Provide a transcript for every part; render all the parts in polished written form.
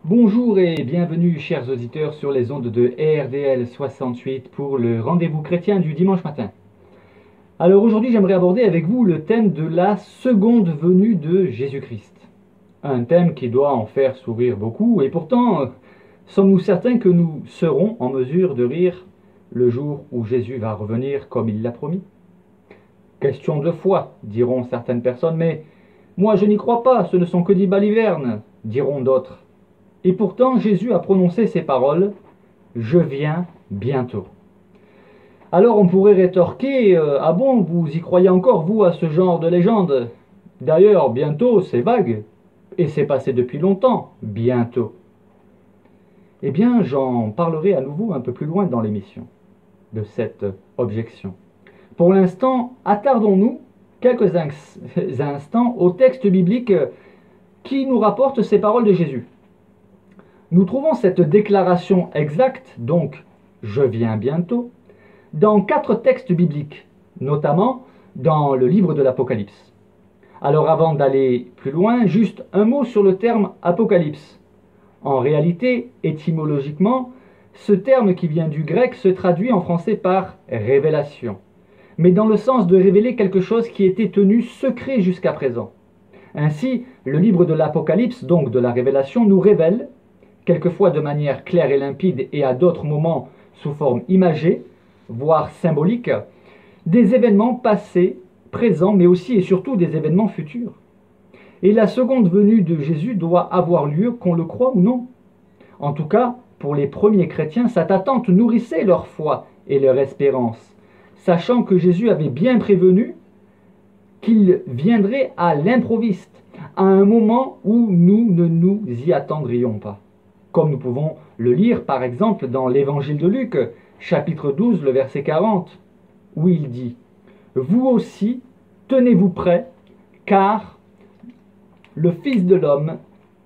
Bonjour et bienvenue chers auditeurs sur les ondes de RDL 68 pour le rendez-vous chrétien du dimanche matin. Alors aujourd'hui j'aimerais aborder avec vous le thème de la seconde venue de Jésus-Christ. Un thème qui doit en faire sourire beaucoup et pourtant sommes-nous certains que nous serons en mesure de rire le jour où Jésus va revenir comme il l'a promis? Question de foi, diront certaines personnes, mais moi je n'y crois pas, ce ne sont que des balivernes, diront d'autres. Et pourtant, Jésus a prononcé ces paroles « Je viens bientôt ». Alors on pourrait rétorquer « Ah bon, vous y croyez encore, vous, à ce genre de légende ?» D'ailleurs, bientôt, c'est vague, et c'est passé depuis longtemps, bientôt. Eh bien, j'en parlerai à nouveau un peu plus loin dans l'émission, de cette objection. Pour l'instant, attardons-nous quelques instants au texte biblique qui nous rapporte ces paroles de Jésus. Nous trouvons cette déclaration exacte, donc « je viens bientôt », dans 4 textes bibliques, notamment dans le livre de l'Apocalypse. Alors avant d'aller plus loin, juste un mot sur le terme « apocalypse ». En réalité, étymologiquement, ce terme qui vient du grec se traduit en français par « révélation », mais dans le sens de révéler quelque chose qui était tenu secret jusqu'à présent. Ainsi, le livre de l'Apocalypse, donc de la Révélation, nous révèle, quelquefois de manière claire et limpide et à d'autres moments sous forme imagée, voire symbolique, des événements passés, présents, mais aussi et surtout des événements futurs. Et la seconde venue de Jésus doit avoir lieu, qu'on le croit ou non. En tout cas, pour les premiers chrétiens, cette attente nourrissait leur foi et leur espérance, sachant que Jésus avait bien prévenu qu'il viendrait à l'improviste, à un moment où nous ne nous y attendrions pas. Comme nous pouvons le lire par exemple dans l'évangile de Luc, chapitre 12, le verset 40, où il dit « Vous aussi, tenez-vous prêts, car le Fils de l'homme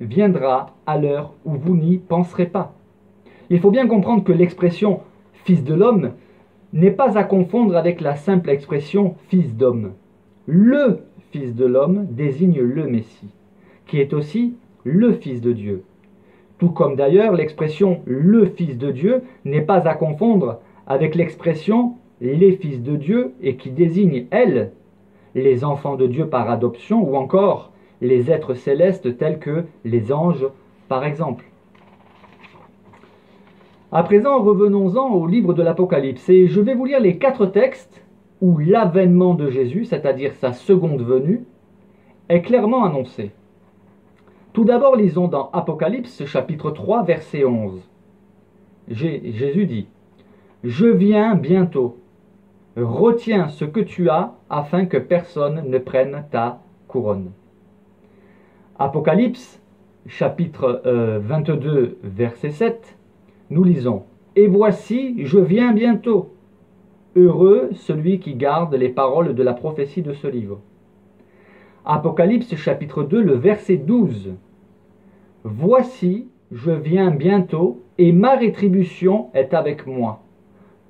viendra à l'heure où vous n'y penserez pas. » Il faut bien comprendre que l'expression « Fils de l'homme » n'est pas à confondre avec la simple expression « Fils d'homme ». Le Fils de l'homme désigne le Messie, qui est aussi le Fils de Dieu. Tout comme d'ailleurs l'expression « le Fils de Dieu » n'est pas à confondre avec l'expression « les fils de Dieu » et qui désigne, elle, les enfants de Dieu par adoption ou encore les êtres célestes tels que les anges par exemple. À présent, revenons-en au livre de l'Apocalypse et je vais vous lire les 4 textes où l'avènement de Jésus, c'est-à-dire sa seconde venue, est clairement annoncé. Tout d'abord, lisons dans Apocalypse, chapitre 3, verset 11. Jésus dit « Je viens bientôt. Retiens ce que tu as, afin que personne ne prenne ta couronne. » Apocalypse, chapitre 22, verset 7, nous lisons « Et voici, je viens bientôt. Heureux celui qui garde les paroles de la prophétie de ce livre. » Apocalypse chapitre 2, le verset 12. « Voici, je viens bientôt, et ma rétribution est avec moi,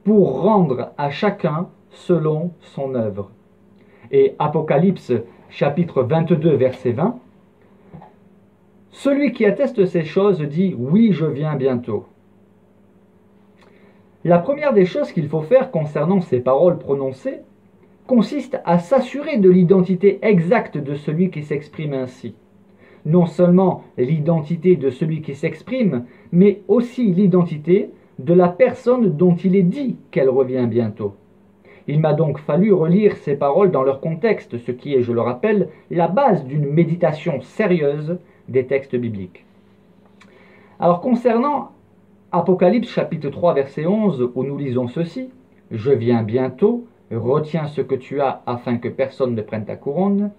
pour rendre à chacun selon son œuvre. » Et Apocalypse chapitre 22, verset 20. « Celui qui atteste ces choses dit, oui, je viens bientôt. » La première des choses qu'il faut faire concernant ces paroles prononcées consiste à s'assurer de l'identité exacte de celui qui s'exprime ainsi. Non seulement l'identité de celui qui s'exprime, mais aussi l'identité de la personne dont il est dit qu'elle revient bientôt. Il m'a donc fallu relire ces paroles dans leur contexte, ce qui est, je le rappelle, la base d'une méditation sérieuse des textes bibliques. Alors concernant Apocalypse chapitre 3 verset 11 où nous lisons ceci, « Je viens bientôt, retiens ce que tu as afin que personne ne prenne ta couronne »,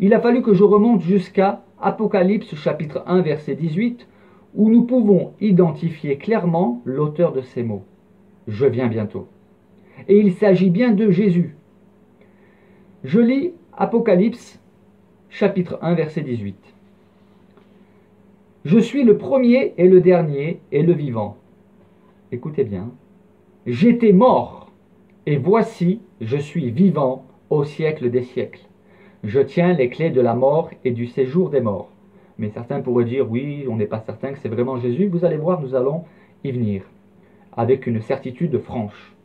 il a fallu que je remonte jusqu'à Apocalypse chapitre 1 verset 18 où nous pouvons identifier clairement l'auteur de ces mots. « Je viens bientôt ». Et il s'agit bien de Jésus. Je lis Apocalypse chapitre 1 verset 18. « Je suis le premier et le dernier et le vivant. » Écoutez bien. « J'étais mort, et voici, je suis vivant au siècle des siècles. Je tiens les clés de la mort et du séjour des morts. Mais certains pourraient dire, oui, on n'est pas certain que c'est vraiment Jésus. Vous allez voir, nous allons y venir, avec une certitude franche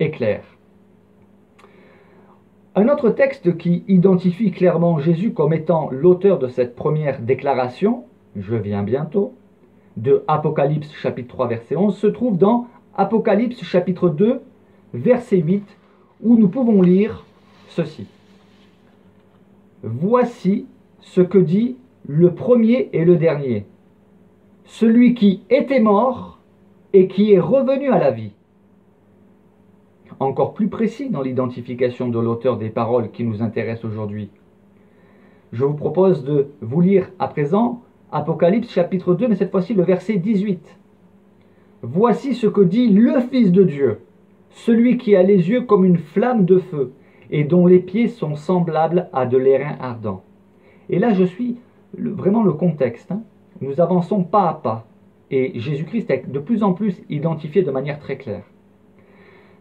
et claire. Un autre texte qui identifie clairement Jésus comme étant l'auteur de cette première déclaration, « Je viens bientôt », de Apocalypse chapitre 3 verset 11, se trouve dans Apocalypse chapitre 2 verset 8, où nous pouvons lire ceci. « Voici ce que dit le premier et le dernier, celui qui était mort et qui est revenu à la vie. » Encore plus précis dans l'identification de l'auteur des paroles qui nous intéressent aujourd'hui. Je vous propose de vous lire à présent Apocalypse chapitre 2, mais cette fois-ci le verset 18. « Voici ce que dit le Fils de Dieu, celui qui a les yeux comme une flamme de feu, et dont les pieds sont semblables à de l'airain ardent. » Et là, je suis vraiment le contexte. Nous avançons pas à pas, et Jésus-Christ est de plus en plus identifié de manière très claire.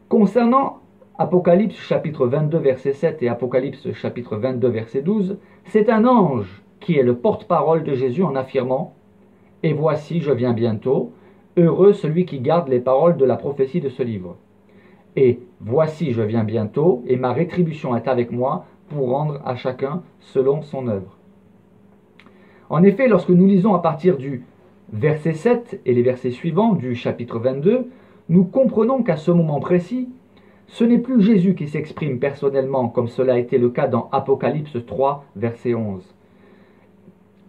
Concernant Apocalypse chapitre 22 verset 7 et Apocalypse chapitre 22 verset 12, c'est un ange qui est le porte-parole de Jésus en affirmant « Et voici, je viens bientôt, heureux celui qui garde les paroles de la prophétie de ce livre. Et voici, je viens bientôt, et ma rétribution est avec moi pour rendre à chacun selon son œuvre. » En effet, lorsque nous lisons à partir du verset 7 et les versets suivants du chapitre 22, nous comprenons qu'à ce moment précis, ce n'est plus Jésus qui s'exprime personnellement comme cela a été le cas dans Apocalypse 3, verset 11,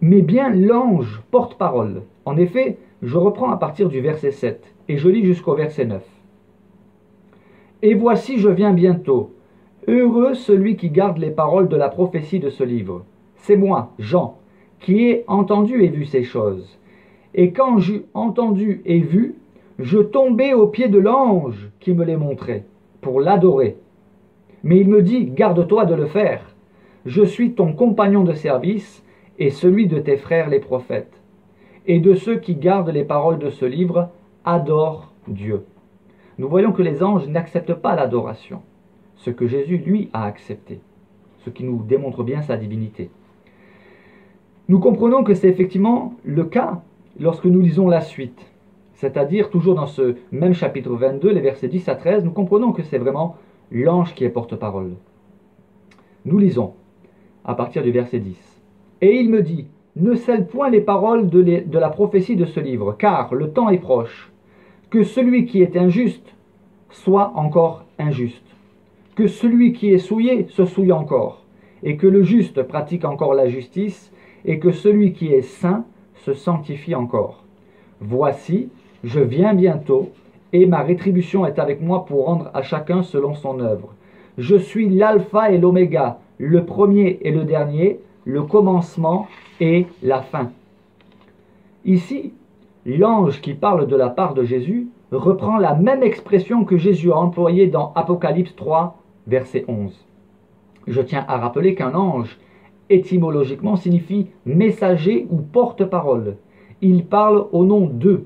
mais bien l'ange porte-parole. En effet, je reprends à partir du verset 7 et je lis jusqu'au verset 9. « Et voici, je viens bientôt. Heureux celui qui garde les paroles de la prophétie de ce livre. C'est moi, Jean, qui ai entendu et vu ces choses. Et quand j'eus entendu et vu, je tombai aux pieds de l'ange qui me les montrait, pour l'adorer. Mais il me dit, garde-toi de le faire. Je suis ton compagnon de service et celui de tes frères les prophètes. Et de ceux qui gardent les paroles de ce livre, adore Dieu. » Nous voyons que les anges n'acceptent pas l'adoration, ce que Jésus, lui, a accepté, ce qui nous démontre bien sa divinité. Nous comprenons que c'est effectivement le cas lorsque nous lisons la suite. C'est-à-dire, toujours dans ce même chapitre 22, les versets 10 à 13, nous comprenons que c'est vraiment l'ange qui est porte-parole. Nous lisons, à partir du verset 10. « Et il me dit, ne scelle point les paroles de la prophétie de ce livre, car le temps est proche. Que celui qui est injuste soit encore injuste. Que celui qui est souillé se souille encore. Et que le juste pratique encore la justice, et que celui qui est saint se sanctifie encore. Voici, je viens bientôt, et ma rétribution est avec moi pour rendre à chacun selon son œuvre. Je suis l'alpha et l'oméga, le premier et le dernier, le commencement et la fin. » Ici, l'ange qui parle de la part de Jésus reprend la même expression que Jésus a employée dans Apocalypse 3, verset 11. Je tiens à rappeler qu'un ange, étymologiquement, signifie messager ou porte-parole. Il parle au nom d'eux.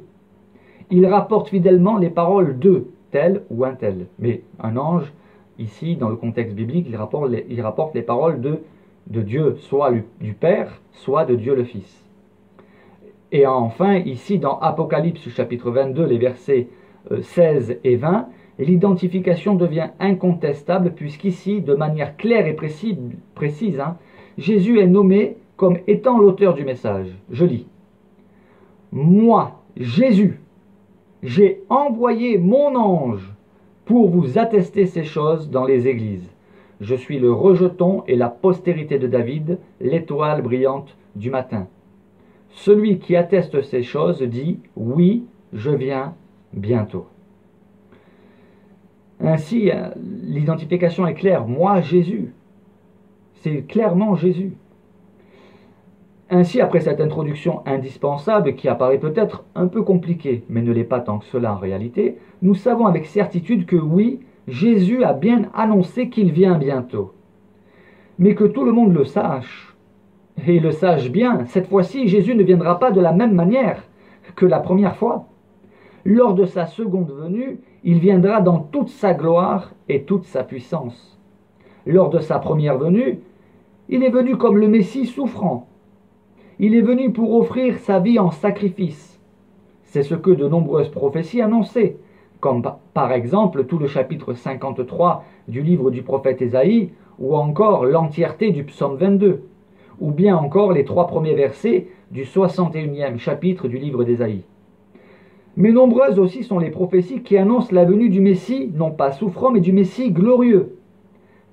Il rapporte fidèlement les paroles de tel ou un tel. Mais un ange, ici, dans le contexte biblique, il rapporte les paroles de Dieu, soit du Père, soit de Dieu le Fils. Et enfin, ici, dans Apocalypse chapitre 22, les versets 16 et 20, l'identification devient incontestable, puisqu'ici, de manière claire et précise, Jésus est nommé comme étant l'auteur du message. Je lis. « Moi, Jésus, j'ai envoyé mon ange pour vous attester ces choses dans les églises. Je suis le rejeton et la postérité de David, l'étoile brillante du matin. Celui qui atteste ces choses dit, oui, je viens bientôt. » Ainsi, l'identification est claire. Moi, Jésus. C'est clairement Jésus. Ainsi, après cette introduction indispensable qui apparaît peut-être un peu compliquée, mais ne l'est pas tant que cela en réalité, nous savons avec certitude que oui, Jésus a bien annoncé qu'il vient bientôt. Mais que tout le monde le sache, et le sache bien, cette fois-ci, Jésus ne viendra pas de la même manière que la première fois. Lors de sa seconde venue, il viendra dans toute sa gloire et toute sa puissance. Lors de sa première venue, il est venu comme le Messie souffrant. Il est venu pour offrir sa vie en sacrifice. C'est ce que de nombreuses prophéties annonçaient, comme par exemple tout le chapitre 53 du livre du prophète Ésaïe, ou encore l'entièreté du psaume 22, ou bien encore les 3 premiers versets du 61e chapitre du livre d'Ésaïe. Mais nombreuses aussi sont les prophéties qui annoncent la venue du Messie, non pas souffrant, mais du Messie glorieux,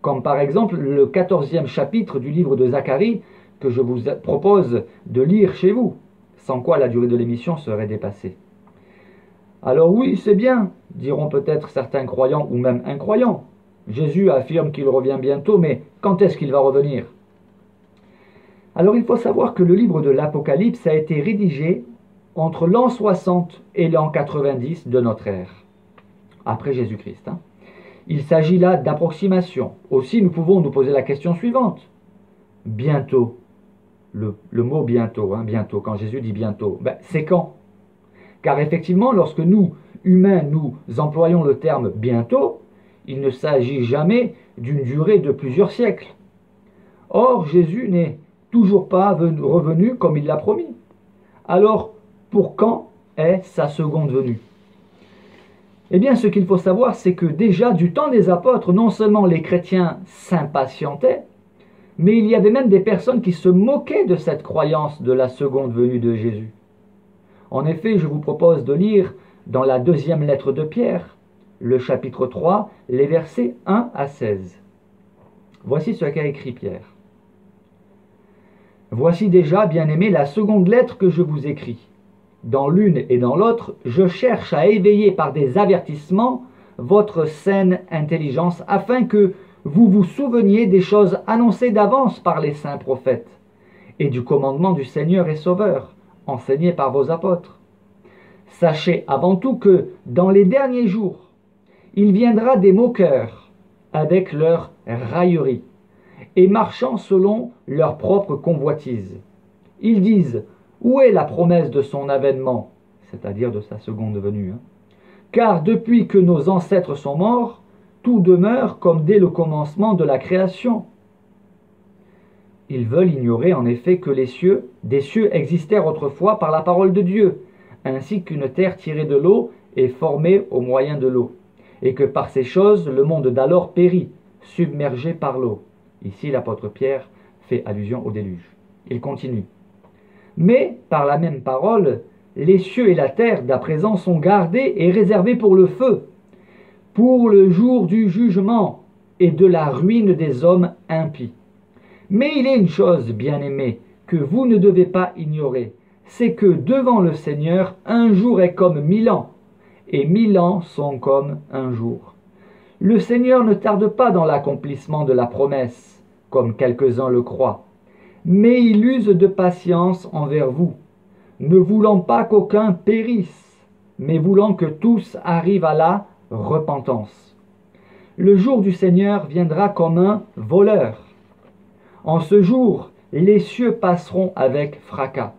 comme par exemple le 14e chapitre du livre de Zacharie, que je vous propose de lire chez vous, sans quoi la durée de l'émission serait dépassée. Alors oui, c'est bien, diront peut-être certains croyants ou même incroyants. Jésus affirme qu'il revient bientôt, mais quand est-ce qu'il va revenir? Alors il faut savoir que le livre de l'Apocalypse a été rédigé entre l'an 60 et l'an 90 de notre ère, après Jésus-Christ. Il s'agit là d'approximation. Aussi, nous pouvons nous poser la question suivante. Bientôt, le mot bientôt, bientôt, quand Jésus dit bientôt, c'est quand? Car effectivement, lorsque nous, humains, nous employons le terme bientôt, il ne s'agit jamais d'une durée de plusieurs siècles. Or, Jésus n'est toujours pas revenu comme il l'a promis. Alors, pour quand est sa seconde venue? Eh bien, ce qu'il faut savoir, c'est que déjà du temps des apôtres, non seulement les chrétiens s'impatientaient, mais il y avait même des personnes qui se moquaient de cette croyance de la seconde venue de Jésus. En effet, je vous propose de lire dans la 2e lettre de Pierre, le chapitre 3, les versets 1 à 16. Voici ce qu'a écrit Pierre. « Voici déjà, bien-aimés, la seconde lettre que je vous écris. Dans l'une et dans l'autre, je cherche à éveiller par des avertissements votre saine intelligence, afin que vous vous souveniez des choses annoncées d'avance par les saints prophètes, et du commandement du Seigneur et Sauveur, enseigné par vos apôtres. Sachez avant tout que, dans les derniers jours, il viendra des moqueurs, avec leur raillerie, et marchant selon leur propre convoitise. Ils disent, où est la promesse de son avènement, c'est-à-dire de sa seconde venue, car depuis que nos ancêtres sont morts, tout demeure comme dès le commencement de la création. Ils veulent ignorer en effet que des cieux existèrent autrefois par la parole de Dieu, ainsi qu'une terre tirée de l'eau est formée au moyen de l'eau, et que par ces choses le monde d'alors périt, submergé par l'eau. Ici l'apôtre Pierre fait allusion au déluge. Il continue. Mais par la même parole, les cieux et la terre d'à présent sont gardés et réservés pour le feu, pour le jour du jugement et de la ruine des hommes impies. Mais il est une chose, bien-aimée, que vous ne devez pas ignorer, c'est que devant le Seigneur, un jour est comme 1000 ans, et 1000 ans sont comme un jour. Le Seigneur ne tarde pas dans l'accomplissement de la promesse, comme quelques-uns le croient, mais il use de patience envers vous, ne voulant pas qu'aucun périsse, mais voulant que tous arrivent à la repentance. Le jour du Seigneur viendra comme un voleur. En ce jour, les cieux passeront avec fracas,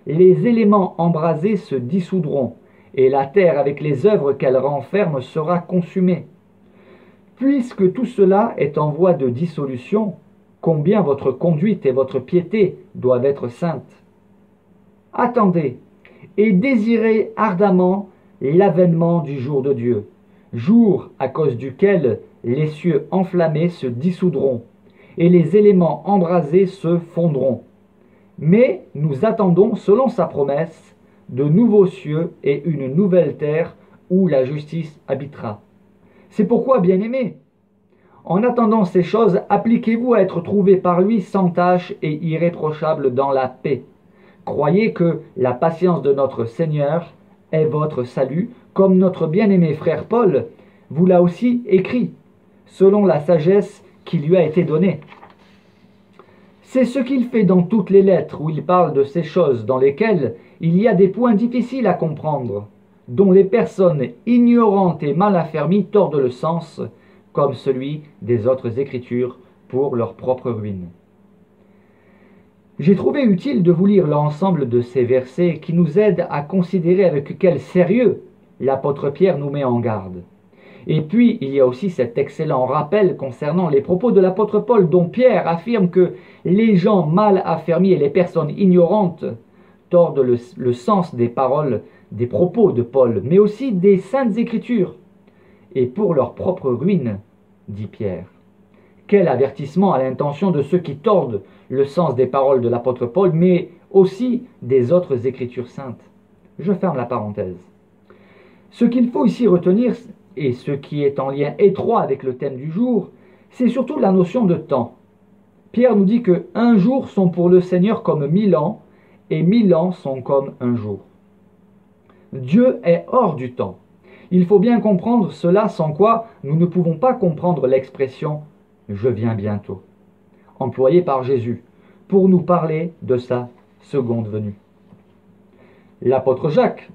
les éléments embrasés se dissoudront, et la terre avec les œuvres qu'elle renferme sera consumée. Puisque tout cela est en voie de dissolution, combien votre conduite et votre piété doivent être saintes. Attendez et désirez ardemment l'avènement du jour de Dieu, jour à cause duquel les cieux enflammés se dissoudront et les éléments embrasés se fondront. Mais nous attendons, selon sa promesse, de nouveaux cieux et une nouvelle terre où la justice habitera. C'est pourquoi, bien-aimés, en attendant ces choses, appliquez-vous à être trouvés par lui sans tache et irréprochables dans la paix. Croyez que la patience de notre Seigneur est votre salut, comme notre bien-aimé frère Paul vous l'a aussi écrit, selon la sagesse qui lui a été donnée. C'est ce qu'il fait dans toutes les lettres où il parle de ces choses dans lesquelles il y a des points difficiles à comprendre, dont les personnes ignorantes et mal affermies tordent le sens, comme celui des autres Écritures, pour leur propre ruine. J'ai trouvé utile de vous lire l'ensemble de ces versets qui nous aident à considérer avec quel sérieux l'apôtre Pierre nous met en garde. Et puis, il y a aussi cet excellent rappel concernant les propos de l'apôtre Paul, dont Pierre affirme que les gens mal affermis et les personnes ignorantes tordent le sens des paroles, des propos de Paul, mais aussi des saintes écritures, et pour leur propre ruine, dit Pierre. Quel avertissement à l'intention de ceux qui tordent le sens des paroles de l'apôtre Paul, mais aussi des autres écritures saintes. Je ferme la parenthèse. Ce qu'il faut ici retenir, et ce qui est en lien étroit avec le thème du jour, c'est surtout la notion de temps. Pierre nous dit que 1 jour sont pour le Seigneur comme 1000 ans, et 1000 ans sont comme 1 jour. Dieu est hors du temps. Il faut bien comprendre cela, sans quoi nous ne pouvons pas comprendre l'expression « je viens bientôt », employée par Jésus pour nous parler de sa seconde venue. L'apôtre Jacques,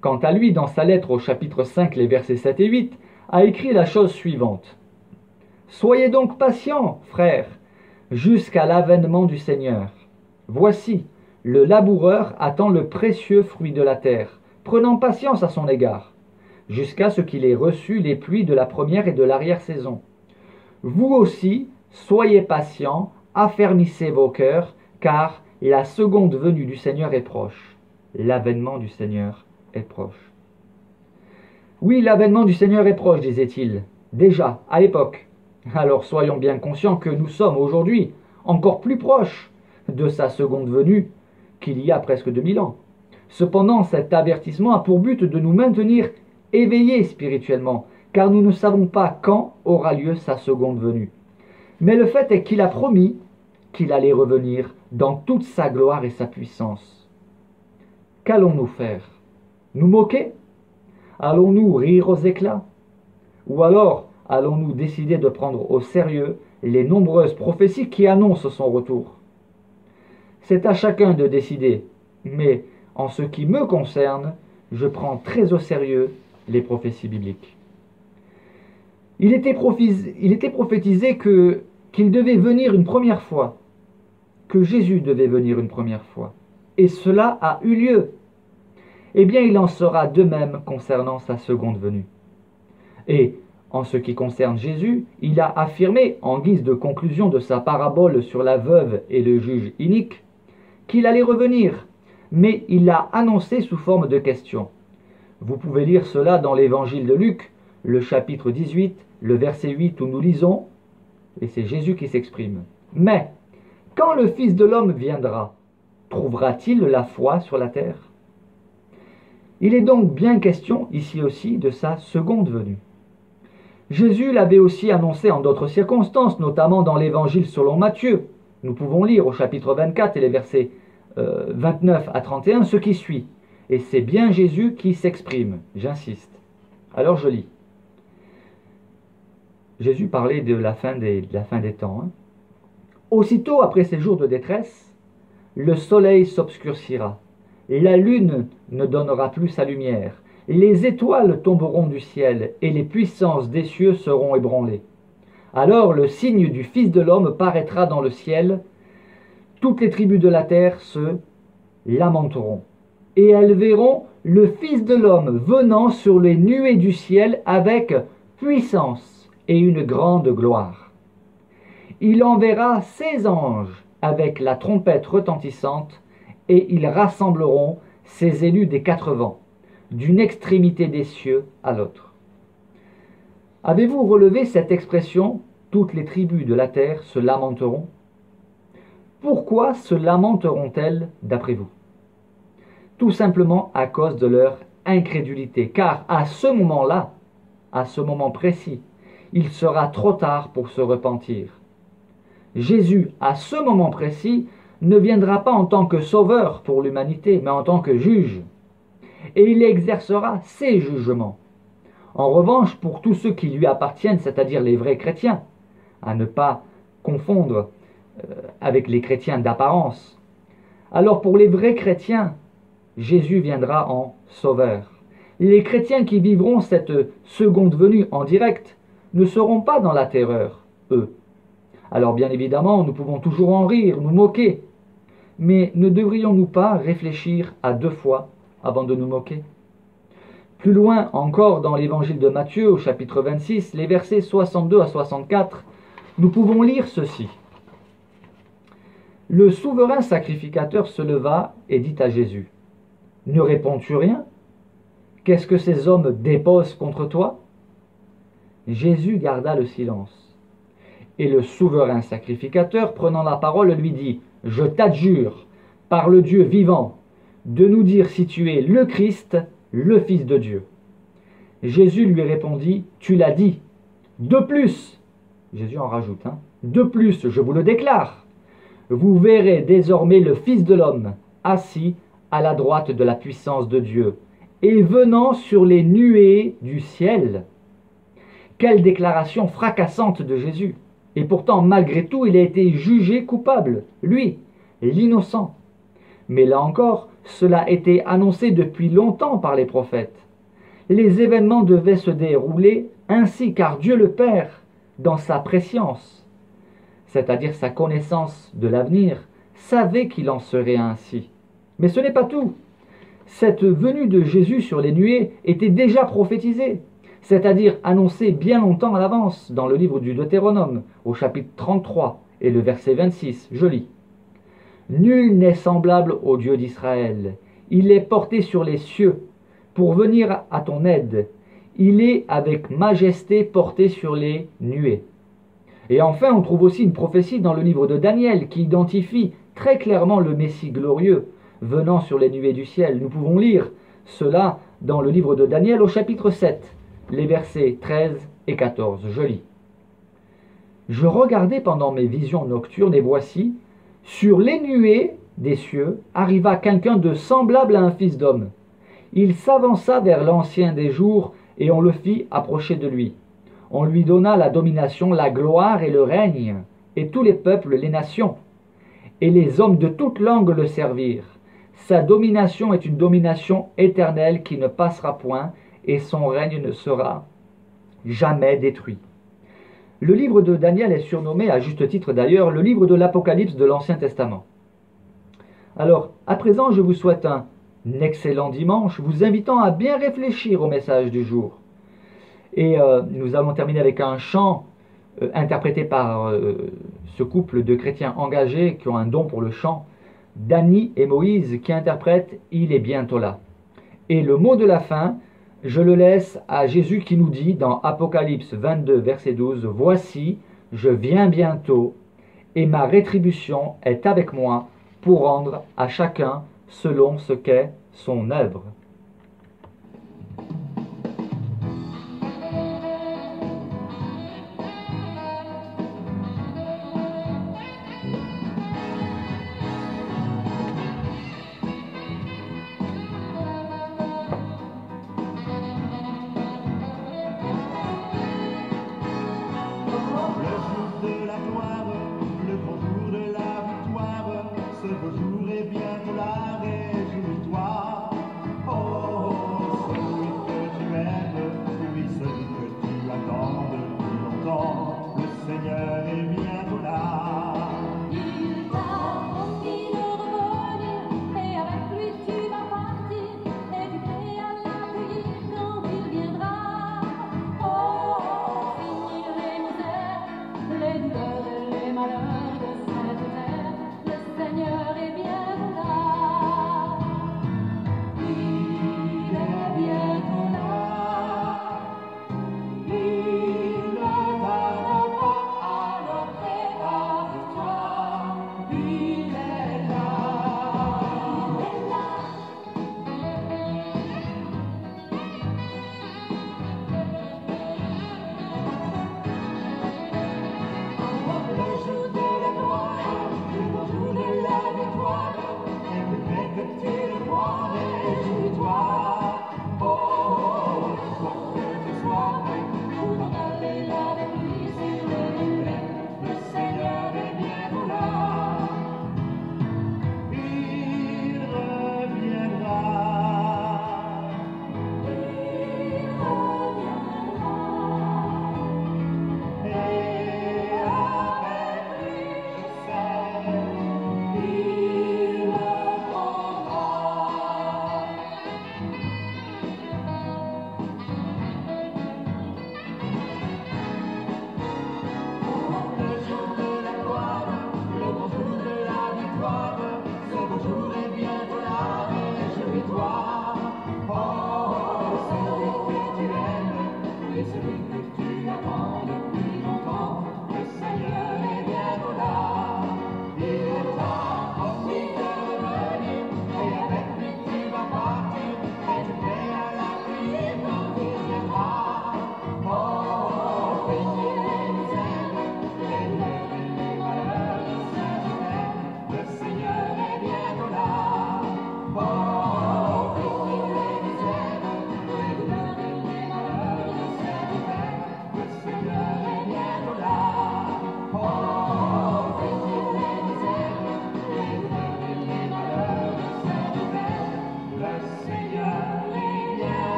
quant à lui, dans sa lettre au chapitre 5, les versets 7 et 8, a écrit la chose suivante. « Soyez donc patients, frères, jusqu'à l'avènement du Seigneur. Voici, le laboureur attend le précieux fruit de la terre, prenant patience à son égard, jusqu'à ce qu'il ait reçu les pluies de la première et de l'arrière-saison. Vous aussi, soyez patients, affermissez vos cœurs, car la seconde venue du Seigneur est proche. » L'avènement du Seigneur est proche. Oui, l'avènement du Seigneur est proche, disait-il, déjà, à l'époque. Alors soyons bien conscients que nous sommes aujourd'hui encore plus proches de sa seconde venue qu'il y a presque 2000 ans. Cependant, cet avertissement a pour but de nous maintenir éveillés spirituellement, car nous ne savons pas quand aura lieu sa seconde venue. Mais le fait est qu'il a promis qu'il allait revenir dans toute sa gloire et sa puissance. Qu'allons-nous faire? Nous moquer? Allons-nous rire aux éclats? Ou alors allons-nous décider de prendre au sérieux les nombreuses prophéties qui annoncent son retour? C'est à chacun de décider, mais en ce qui me concerne, je prends très au sérieux les prophéties bibliques. Il était prophétisé qu'il devait venir une première fois, que Jésus devait venir une première fois. Et cela a eu lieu. Eh bien, il en sera de même concernant sa seconde venue. Et en ce qui concerne Jésus, il a affirmé, en guise de conclusion de sa parabole sur la veuve et le juge inique, qu'il allait revenir, mais il l'a annoncé sous forme de question. Vous pouvez lire cela dans l'évangile de Luc, le chapitre 18, le verset 8, où nous lisons, et c'est Jésus qui s'exprime. « Mais, quand le Fils de l'homme viendra, trouvera-t-il la foi sur la terre ?» Il est donc bien question ici aussi de sa seconde venue. Jésus l'avait aussi annoncé en d'autres circonstances, notamment dans l'évangile selon Matthieu. Nous pouvons lire au chapitre 24 et les versets 29 à 31 ce qui suit. Et c'est bien Jésus qui s'exprime, j'insiste. Alors je lis. Jésus parlait de la fin des temps. Aussitôt après ces jours de détresse, le soleil s'obscurcira. La lune ne donnera plus sa lumière, les étoiles tomberont du ciel, et les puissances des cieux seront ébranlées. Alors le signe du Fils de l'homme paraîtra dans le ciel, toutes les tribus de la terre se lamenteront, et elles verront le Fils de l'homme venant sur les nuées du ciel avec puissance et une grande gloire. Il enverra ses anges avec la trompette retentissante, et ils rassembleront ses élus des 4 vents, d'une extrémité des cieux à l'autre. Avez-vous relevé cette expression « toutes les tribus de la terre se lamenteront » ? Pourquoi se lamenteront-elles d'après vous? Tout simplement à cause de leur incrédulité, car à ce moment-là, à ce moment précis, il sera trop tard pour se repentir. Jésus, à ce moment précis, ne viendra pas en tant que sauveur pour l'humanité, mais en tant que juge. Et il exercera ses jugements. En revanche, pour tous ceux qui lui appartiennent, c'est-à-dire les vrais chrétiens, à ne pas confondre avec les chrétiens d'apparence, alors pour les vrais chrétiens, Jésus viendra en sauveur. Les chrétiens qui vivront cette seconde venue en direct ne seront pas dans la terreur, eux. Alors bien évidemment, nous pouvons toujours en rire, nous moquer, mais ne devrions-nous pas réfléchir à 2 fois avant de nous moquer? Plus loin encore dans l'évangile de Matthieu, au chapitre 26, les versets 62 à 64, nous pouvons lire ceci. Le souverain sacrificateur se leva et dit à Jésus, « Ne réponds-tu rien? Qu'est-ce que ces hommes déposent contre toi ?» Jésus garda le silence. Et le souverain sacrificateur, prenant la parole, lui dit, « Je t'adjure, par le Dieu vivant, de nous dire si tu es le Christ, le Fils de Dieu. » Jésus lui répondit, « Tu l'as dit. De plus, Jésus en rajoute, de plus, je vous le déclare, vous verrez désormais le Fils de l'homme assis à la droite de la puissance de Dieu et venant sur les nuées du ciel. » Quelle déclaration fracassante de Jésus! Et pourtant, malgré tout, il a été jugé coupable, lui, l'innocent. Mais là encore, cela a été annoncé depuis longtemps par les prophètes. Les événements devaient se dérouler ainsi, car Dieu le Père, dans sa prescience, c'est-à-dire sa connaissance de l'avenir, savait qu'il en serait ainsi. Mais ce n'est pas tout. Cette venue de Jésus sur les nuées était déjà prophétisée, c'est-à-dire annoncée bien longtemps à l'avance dans le livre du Deutéronome, au chapitre 33 et le verset 26. Je lis. « Nul n'est semblable au Dieu d'Israël. Il est porté sur les cieux pour venir à ton aide. Il est avec majesté porté sur les nuées. » Et enfin, on trouve aussi une prophétie dans le livre de Daniel qui identifie très clairement le Messie glorieux venant sur les nuées du ciel. Nous pouvons lire cela dans le livre de Daniel au chapitre 7, les versets 13 et 14. Je lis. « Je regardais pendant mes visions nocturnes et voici, sur les nuées des cieux, arriva quelqu'un de semblable à un fils d'homme. Il s'avança vers l'ancien des jours et on le fit approcher de lui. On lui donna la domination, la gloire et le règne, et tous les peuples, les nations. Et les hommes de toute langue le servirent. Sa domination est une domination éternelle qui ne passera point, et son règne ne sera jamais détruit. » Le livre de Daniel est surnommé, à juste titre d'ailleurs, le livre de l'Apocalypse de l'Ancien Testament. Alors, à présent, je vous souhaite un excellent dimanche, vous invitant à bien réfléchir au message du jour. Et nous allons terminer avec un chant interprété par ce couple de chrétiens engagés qui ont un don pour le chant, Dany et Moïse, qui interprètent « Il est bientôt là ». Et le mot de la fin, je le laisse à Jésus qui nous dit dans Apocalypse 22, verset 12, « Voici, je viens bientôt, et ma rétribution est avec moi pour rendre à chacun selon ce qu'est son œuvre. » Le grand jour de la victoire, ce beau jour est bientôt